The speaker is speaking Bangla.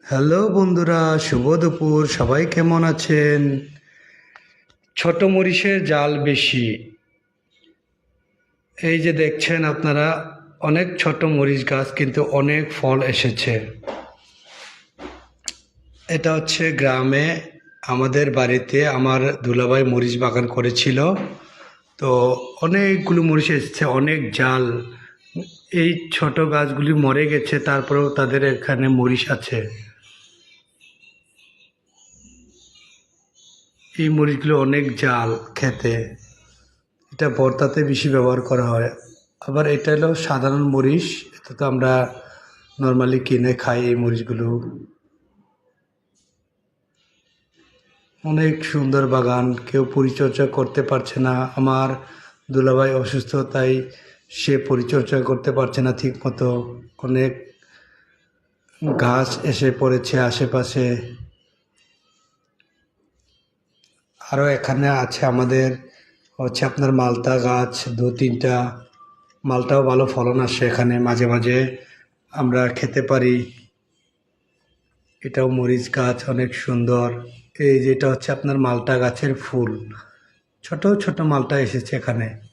হ্যালো বন্ধুরা, শুভ দুপুর। সবাই কেমন আছেন? ছোট মরিচের জাল বেশি। এই যে দেখছেন আপনারা, অনেক ছোট মরিচ গাছ কিন্তু অনেক ফল এসেছে। এটা হচ্ছে গ্রামে আমাদের বাড়িতে আমার দুলাভাই মরিচ বাগান করেছিল। তো অনেকগুলো মরিচ এসেছে, অনেক জাল। এই ছোট গাছগুলি মরে গেছে, তারপরেও তাদের এখানে মরিচ আছে। এই মরিচগুলো অনেক জাল খেতে। এটা ভর্তাতে বেশি ব্যবহার করা হয়। আবার এটা হলো সাধারণ মরিচ, এটা তো আমরা নর্মালি কিনে খাই। এই মরিচগুলো অনেক সুন্দর বাগান, কেউ পরিচর্যা করতে পারছে না। আমার দুলাভাই অসুস্থ, তাই সে পরিচর্যা করতে পারছে না ঠিক মতো। অনেক গাছ এসে পড়েছে আশেপাশে। আরও এখানে আছে আমাদের হচ্ছে আপনার মালতা গাছ, দু তিনটা। মালটাও ভালো ফলন আসে এখানে, মাঝে মাঝে আমরা খেতে পারি। এটাও মরিচ গাছ, অনেক সুন্দর। এই যেটা হচ্ছে আপনার মালটা গাছের ফুল, ছোট ছোট মালটা এসেছে এখানে।